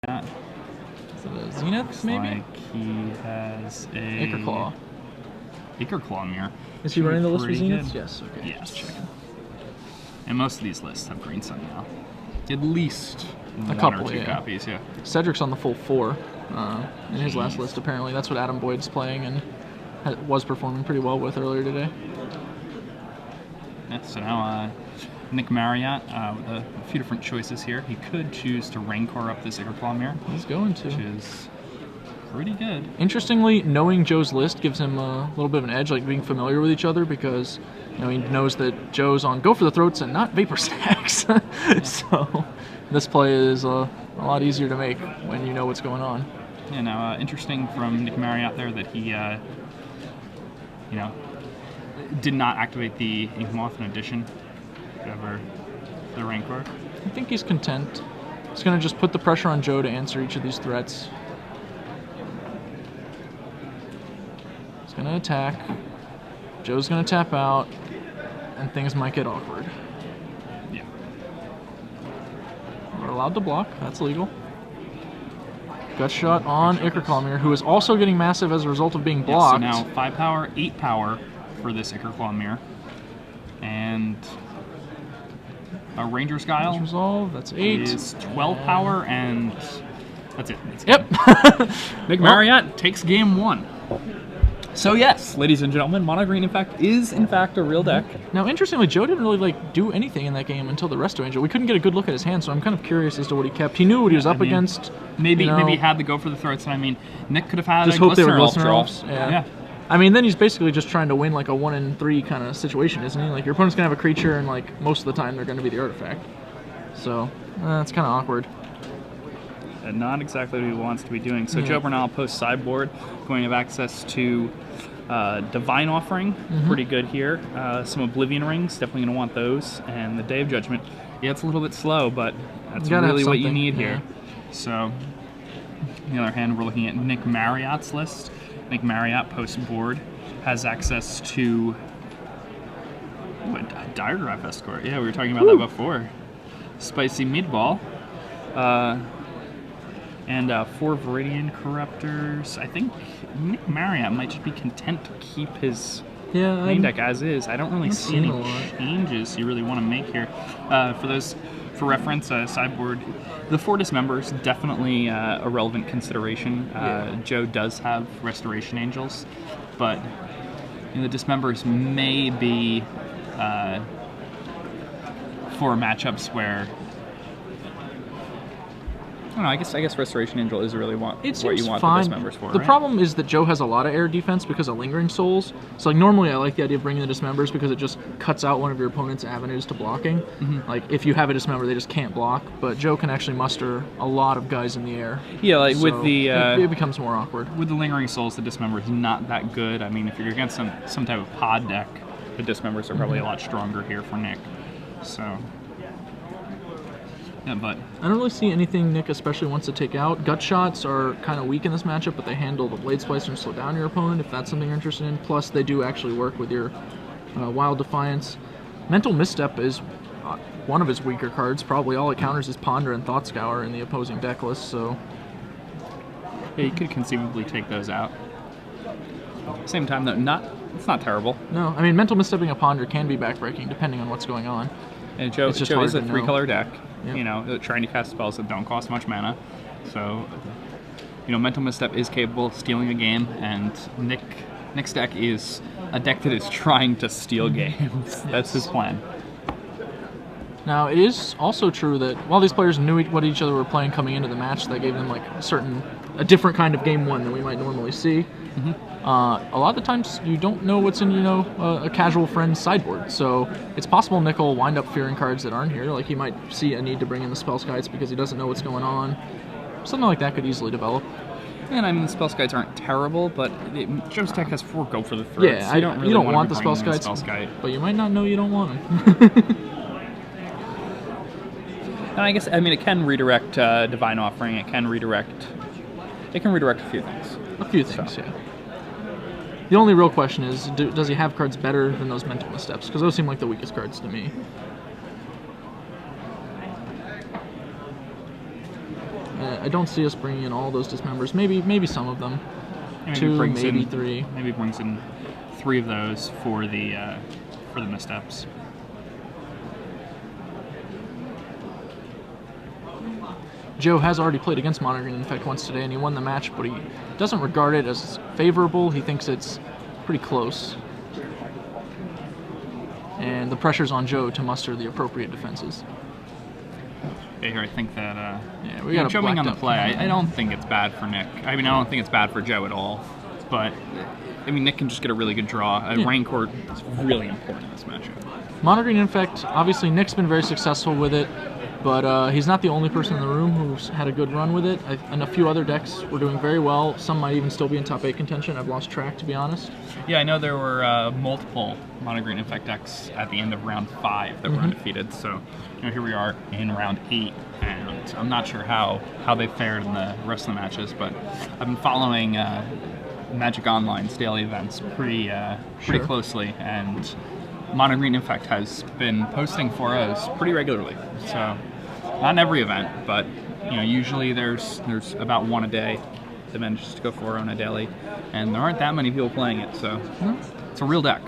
Yeah. So the Zenith, maybe? Like he has a Acre Claw mirror. Is he running the list for Pretty Zeniths? good. Yes, okay. Yes. Just checking. And most of these lists have Green Sun now. At least one couple, or two yeah. copies, yeah. Cedric's on the full 4 in his last list, apparently. That's what Adam Boyd's playing and was performing pretty well with earlier today. Yeah, so now Nick Marriott with a few different choices here. He could choose to Rancor up this Claw mirror. He's going to. Which is pretty good. Interestingly, knowing Joe's list gives him a little bit of an edge, like being familiar with each other, because he knows that Joe's on Go for the Throats and not Vapor Stacks. So this play is a lot easier to make when you know what's going on. Yeah, now interesting from Nick Marriott there that he, did not activate the Inkmoth in addition over the Rancor. I think he's content. He's going to just put the pressure on Joe to answer each of these threats. He's going to attack. Joe's going to tap out, and things might get awkward. Yeah. We're allowed to block. That's legal. Gut shot on Ikerkalmir, who is also getting massive as a result of being blocked. Yeah, so now 5 power, 8 power for this Ikerkalmir. And a Ranger's Guile. Ranger's Resolve, that's 8. Is 12 power, and that's it. Yep. Nick Marriott takes game 1. So yes, ladies and gentlemen, Mono Green is in fact a real deck. Now, interestingly, Joe didn't really do anything in that game until the Resto Angel. We couldn't get a good look at his hand, so I'm kind of curious as to what he kept. He knew what he was up against. Maybe he had to go for the throats, and I mean, Nick could have had just a hope they were Glistener Glistener Elf Elves. draw. Yeah. I mean, then he's basically just trying to win like a 1-in-3 kind of situation, isn't he? Like your opponent's gonna have a creature, and like most of the time they're gonna be the artifact. So that's kind of awkward. And not exactly what he wants to be doing. So Joe Bernal post sideboard, going to have access to Divine Offering, pretty good here. Some Oblivion Rings, definitely going to want those. And the Day of Judgment, yeah, it's a little bit slow, but that's really what you need here. So, on the other hand, we're looking at Nick Marriott's list. Nick Marriott post board has access to Diagraph Escort. Yeah, we were talking about that before. Spicy Meatball. And 4 Viridian Corruptors. I think Nick Marriott might just be content to keep his main deck as is. I don't really see any changes you really want to make here. For reference, sideboard, the 4 Dismembers, definitely a relevant consideration. Joe does have Restoration Angels, but the Dismembers may be for matchups where I don't know, I guess Restoration Angel is really what you want the Dismembers for. The right? problem is that Joe has a lot of air defense because of Lingering Souls. So like normally I like the idea of bringing the Dismembers because it just cuts out one of your opponent's avenues to blocking. Like if you have a Dismember, they just can't block. But Joe can actually muster a lot of guys in the air. Yeah, like so with the it becomes more awkward. With the Lingering Souls, the Dismember is not that good. I mean, if you're against some type of pod deck, the Dismembers are probably a lot stronger here for Nick. So. Yeah, but I don't really see anything Nick especially wants to take out. Gut shots are kind of weak in this matchup, but they handle the Blade Splicer and slow down your opponent if that's something you're interested in. Plus, they do actually work with your Wild Defiance. Mental Misstep is one of his weaker cards. Probably all it counters is Ponder and Thought Scour in the opposing deck list, so yeah, you could conceivably take those out. Same time, though, it's not terrible. No, I mean, Mental Misstepping a Ponder can be backbreaking depending on what's going on. And Joe is a 3-color deck. Yep. Trying to cast spells that don't cost much mana. So, Mental Misstep is capable of stealing a game, and Nick's deck is a deck that is trying to steal games. That's his plan. Now, it is also true that while these players knew what each other were playing coming into the match, that gave them like a different kind of game 1 than we might normally see. A lot of the times you don't know what's in a casual friend's sideboard, so it's possible Nick will wind up fearing cards that aren't here. Like he might see a need to bring in the Spellskites because he doesn't know what's going on. Something like that could easily develop. And I mean, the Spellskites aren't terrible, but Joe's deck has 4 Go for the Throats. Yeah, you don't want the Spellskites, but you might not know you don't want them. And I guess it can redirect Divine Offering. It can redirect a few things. A few things, yeah. The only real question is, does he have cards better than those Mental Missteps? Because those seem like the weakest cards to me. I don't see us bringing in all those dismembers. Maybe some of them. Maybe 2, brings maybe in, 3. Maybe brings in 3 of those for the missteps. Joe has already played against Monogreen Infect once today, and he won the match, but he doesn't regard it as favorable. He thinks it's pretty close. And the pressure's on Joe to muster the appropriate defenses. Yeah, here I think that yeah, we got jumping on the play. I don't think it's bad for Nick. I mean, I don't think it's bad for Joe at all. But I mean, Nick can just get a really good draw. Rancor is really important in this matchup. Monogreen Infect, obviously Nick's been very successful with it, but he's not the only person in the room who's had a good run with it. And a few other decks were doing very well. Some might even still be in top 8 contention. I've lost track, to be honest. Yeah, I know there were multiple Monogreen Infect decks at the end of round 5 that were undefeated. So here we are in round 8, and I'm not sure how they fared in the rest of the matches, but I've been following Magic Online's daily events pretty closely, and Monogreen Infect has been posting 4-0s pretty regularly. So not in every event, but usually there's about 1 a day that manages to go 4-0 on a daily, and there aren't that many people playing it, so it's a real deck.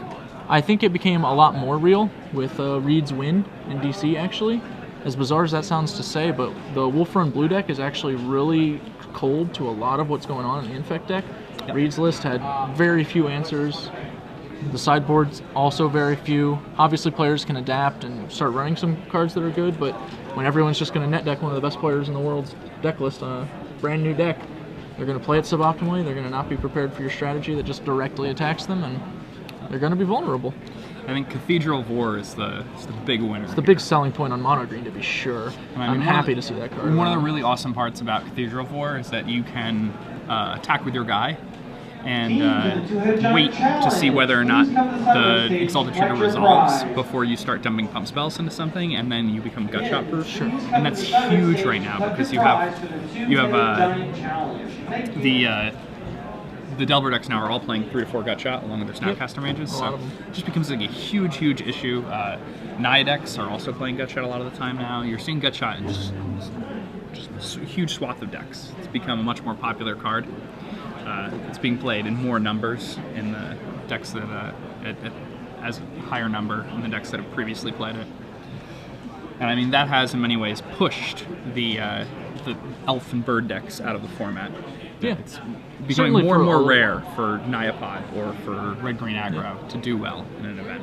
I think it became a lot more real with Reed's win in DC, actually. As bizarre as that sounds to say, but the Wolf Run Blue deck is actually really cold to a lot of what's going on in the Infect deck. Yep. Reed's list had very few answers. The sideboard's also very few. Obviously, players can adapt and start running some cards that are good, but when everyone's just going to net deck one of the best players in the world's deck list on a brand new deck, they're going to play it suboptimally. They're going to not be prepared for your strategy that just directly attacks them, and they're going to be vulnerable. I think Cathedral of War is the big winner. It's the big selling point on Monogreen, to be sure. I'm happy to see that card. One of the really awesome parts about Cathedral of War is that you can attack with your guy and wait to see whether or not the Exalted Trigger resolves before you start dumping pump spells into something, and then you become Gutshot proof. Sure. And that's huge right now because you have the Delver decks now are all playing 3 to 4 Gutshot along with their Snapcaster mages, so it just becomes like a huge issue. Naya decks are also playing Gutshot a lot of the time now. You're seeing Gutshot in just a huge swath of decks. It's become a much more popular card. It's being played in more numbers in the decks that as a higher number in the decks that have previously played it. And I mean that has in many ways pushed the elf and bird decks out of the format. Yeah. It's becoming more and more rare for Nyapod or for red-green aggro to do well in an event.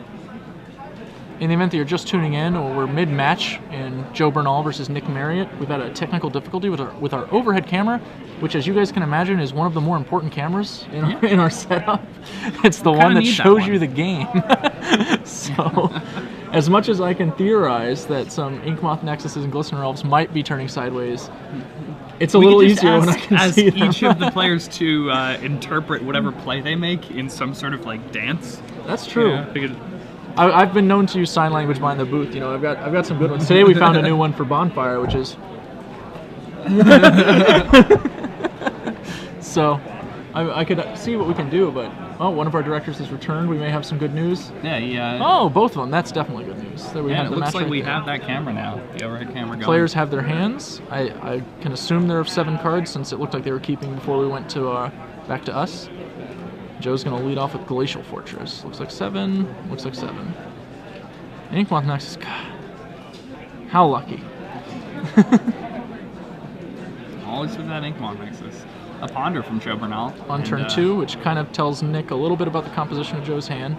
In the event that you're just tuning in, or we're mid-match in Joe Bernal versus Nick Marriott, we've had a technical difficulty with our overhead camera, which, as you guys can imagine, is one of the more important cameras in our setup. It's the one that shows you the game. So, as much as I can theorize that some Inkmoth Nexuses and Glistener Elves might be turning sideways, it's a little easier when I can see them. Each of the players to interpret whatever play they make in some sort of like dance. That's true. Yeah, I've been known to use sign language behind the booth. I've got some good ones. Today we found a new one for Bonfire, which is so I could see what we can do, but one of our directors has returned. We may have some good news. Yeah, both of them. That's definitely good news. There we have it the looks match like right we there. have that camera now. The overhead camera going. Players have their hands. I can assume there are 7 cards since it looked like they were keeping before we went to back to us. Joe's going to lead off with Glacial Fortress. Looks like 7. Looks like 7. Inkmoth Nexus. God. How lucky. Always with that Inkmoth Nexus. A Ponder from Joe Bernal. On turn 2, which kind of tells Nick a little bit about the composition of Joe's hand.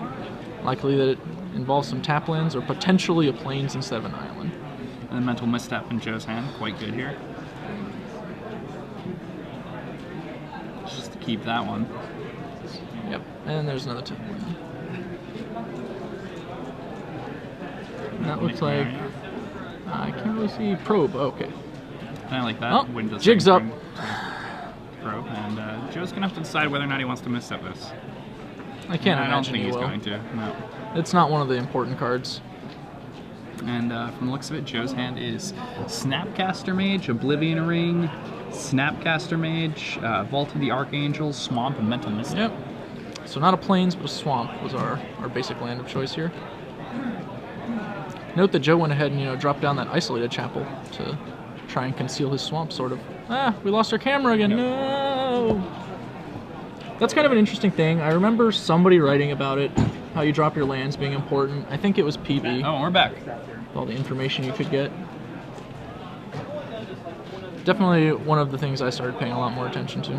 Likely that it involves some tap lands or potentially a Plains instead of an island. And the Mental Misstep in Joe's hand. Quite good here. Just to keep that one. Yep, and there's another tap land. That looks like... I can't really see Probe. Okay. Kind of like that. Oh, jig's up. Probe, and Joe's going to have to decide whether or not he wants to misstep this. I can't imagine I don't think he he's will. going to. No. It's not one of the important cards. And from the looks of it, Joe's hand is Snapcaster Mage, Oblivion Ring, Snapcaster Mage, Vault of the Archangel, Swamp, and Mental Misstep. Yep. So not a Plains, but a Swamp was our basic land of choice here. Note that Joe went ahead and dropped down that Isolated Chapel to try and conceal his Swamp, sort of. Ah, we lost our camera again. No. That's kind of an interesting thing. I remember somebody writing about it, how you drop your lands being important. I think it was PB. Oh, we're back. All the information you could get. Definitely one of the things I started paying a lot more attention to.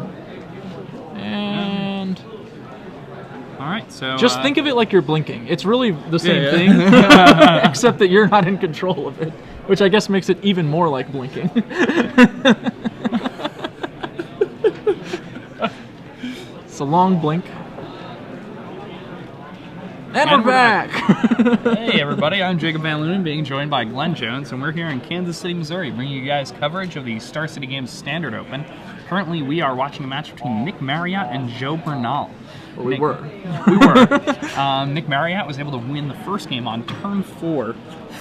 And all right, so just think of it like you're blinking. It's really the same thing, except that you're not in control of it, which I guess makes it even more like blinking. It's a long blink. And we're back! Hey everybody, I'm Jacob Van Lunen, being joined by Glenn Jones, and we're here in Kansas City, Missouri, bringing you guys coverage of the Star City Games Standard Open. Currently, we are watching a match between Nick Marriott and Joe Bernal. Well, we were. Nick Marriott was able to win the first game on turn 4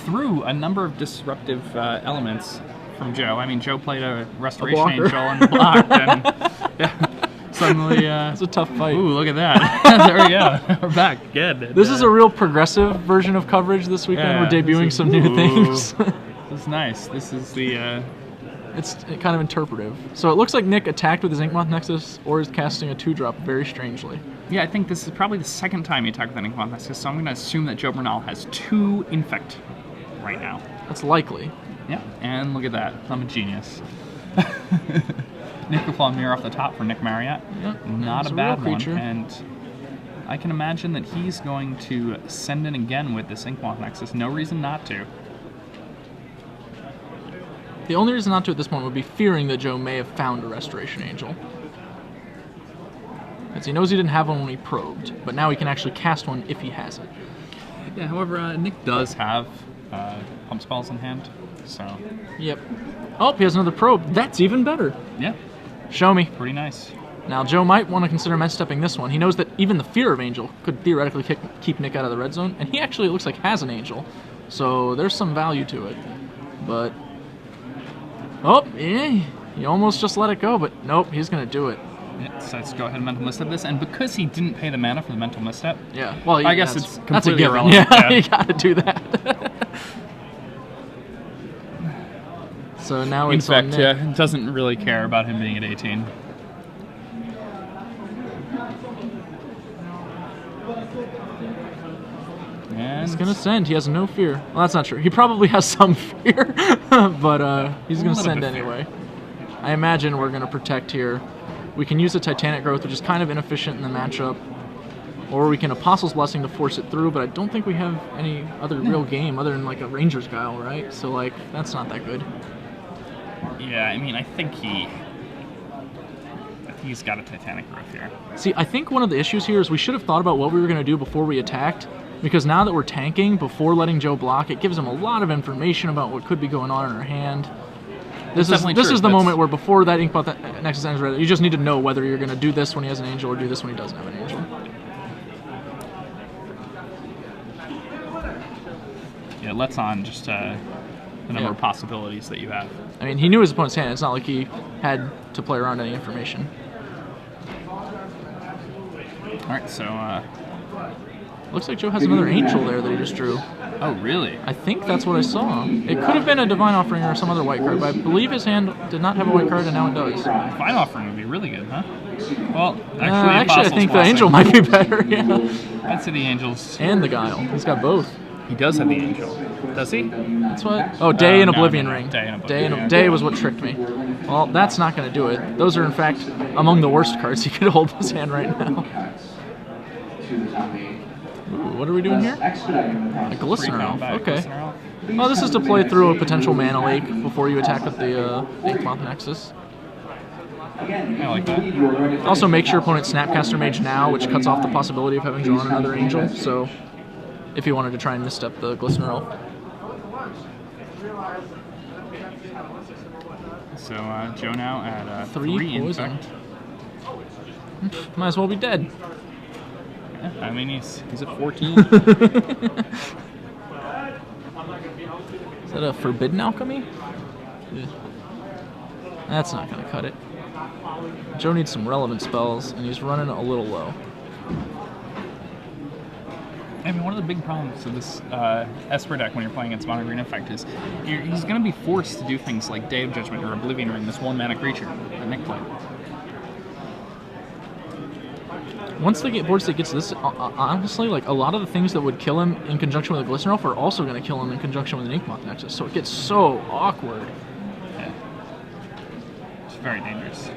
through a number of disruptive elements from Joe. I mean, Joe played a Restoration Angel and blocked, and suddenly... it's a tough fight. Ooh, look at that. There we go. We're back. Good. This is a real progressive version of coverage this weekend. Yeah, we're debuting some new things. This is nice. This is the... It's kind of interpretive. So it looks like Nick attacked with his Inkmoth Nexus or is casting a 2-drop very strangely. Yeah, I think this is probably the second time he attacked with an Inkmoth Nexus, so I'm going to assume that Joe Bernal has 2 Infect right now. That's likely. Yeah, and look at that. I'm a genius. Nickelclaw Mirror off the top for Nick Marriott. Yep. Not It's a bad one. creature. And I can imagine that he's going to send in again with this Inkmoth Nexus. No reason not to. The only reason not to at this point would be fearing that Joe may have found a Restoration Angel. Because he knows he didn't have one when he probed, but now he can actually cast one if he has it. Yeah, however, Nick does have pump spells in hand, so... Yep. Oh, he has another probe. That's even better. Yeah, Show me. pretty nice. Now, Joe might want to consider mess-stepping this one. He knows that even the fear of Angel could theoretically keep Nick out of the red zone, and he actually, it looks like, has an Angel. So there's some value to it. But... Oh, yeah, he almost just let it go, but nope, he's going to do it. Yeah, so let's go ahead and mental misstep this, and because he didn't pay the mana for the mental misstep, Yeah, well, I guess that's- it's that's a completely given. irrelevant. Yeah, Yeah. you got to do that. So now in it's on fact, Nick. doesn't really care about him being at 18. And He's gonna send. He has no fear. Well, that's not true. He probably has some fear, but he's gonna little send bit fear. anyway. I imagine we're gonna protect here. We can use the Titanic Growth, which is kind of inefficient in the matchup, or we can Apostle's Blessing to force it through. But I don't think we have any other real game other than like a Ranger's Guile, right? So like that's not that good. yeah, I mean, I think he's got a Titanic Growth here. See, I think one of the issues here is we should have thought about what we were gonna do before we attacked. Because now that we're tanking before letting Joe block, it gives him a lot of information about what could be going on in our hand. This definitely is true. the moment where before that Inkmoth Nexus ends red, you just need to know whether you're going to do this when he has an Angel or do this when he doesn't have an Angel. Yeah, it lets on just the number of possibilities that you have. I mean, he knew his opponent's hand. It's not like he had to play around any information. All right, so... Looks like Joe has another Angel there that he just drew. oh, really? I think that's what I saw. It could have been a Divine Offering or some other white card, but I believe his hand did not have a white card, and now it does. Fine Offering would be really good, huh? Well, actually, I Apostle's think the Blessing. Angel might be better. Yeah. I'd say the Angels... And the Guile. He's got both. He does have the Angel. Does he? That's what. Oh, Day and no, Oblivion no, no. Ring. Day and Oblivion, yeah. Day was what tricked me. Well, that's not going to do it. Those are, in fact, among the worst cards he could hold in his hand right now. Ooh, what are we doing here? A Glistener Elf. Okay. Well, this is to play through a potential mana leak before you attack with the Inkmoth Nexus. I like that. Also, makes your opponent Snapcaster Mage now, which cuts off the possibility of having drawn another Angel. So, if you wanted to try and misstep the Glistener Elf. So Joe now at 3 poison. Infect. Might as well be dead. Yeah, I mean, he's at 14. Is that a Forbidden Alchemy? Yeah. That's not going to cut it. Joe needs some relevant spells, and he's running a little low. I mean, one of the big problems of this Esper deck when you're playing against Mono Green Effect is he's going to be forced to do things like Day of Judgment or Oblivion Ring, this 1-mana creature that Nick played. Once they get board state gets this, honestly, like a lot of the things that would kill him in conjunction with a Glistener Elf are also going to kill him in conjunction with an Inkmoth Nexus. So it gets so awkward. Yeah. It's very dangerous.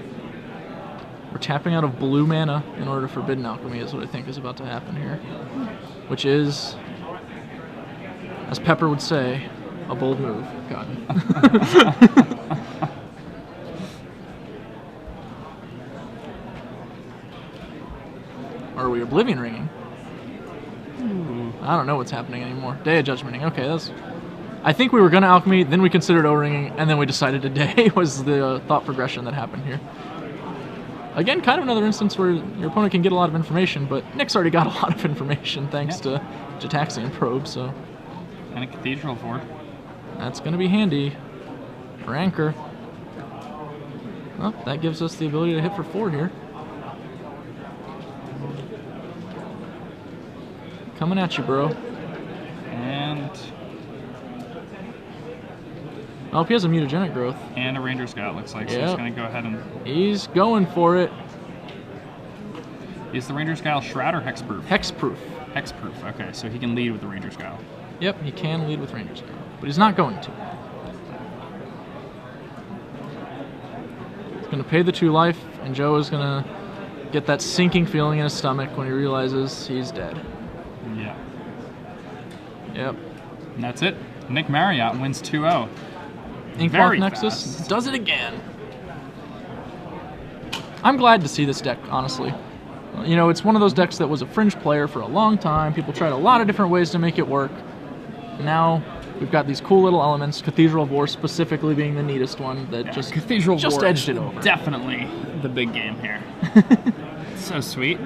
We're tapping out of blue mana in order to Forbidden Alchemy is what I think is about to happen here. Which is, as Pepper would say, a bold move, Cotton. Or are we Oblivion Ringing? I don't know what's happening anymore. Day of Judgmenting. Okay, that's... I think we were going to Alchemy, then we considered O-Ringing, and then we decided today was the thought progression that happened here. Again, kind of another instance where your opponent can get a lot of information, but Nick's already got a lot of information thanks to Jataxian Probe, so... And a Cathedral for. That's going to be handy for Anchor. Well, that gives us the ability to hit for 4 here. Coming at you, bro. And... Oh, he has a Mutagenic Growth. And a Ranger Scout, looks like, so he's going to go ahead and... He's going for it. Is the Ranger Scout Shroud or Hexproof? Hexproof. Hexproof, okay, so he can lead with the Ranger Scout. Yep, he can lead with Ranger Scout, but he's not going to. He's going to pay the 2 life, and Joe is going to get that sinking feeling in his stomach when he realizes he's dead. Yeah. Yep. And that's it. Nick Marriott wins 2-0. Inkmoth Nexus does it again. I'm glad to see this deck, honestly. You know, it's one of those decks that was a fringe player for a long time. People tried a lot of different ways to make it work. Now we've got these cool little elements, Cathedral of War specifically being the neatest one that Cathedral just War edged it over. Definitely the big game here. So sweet.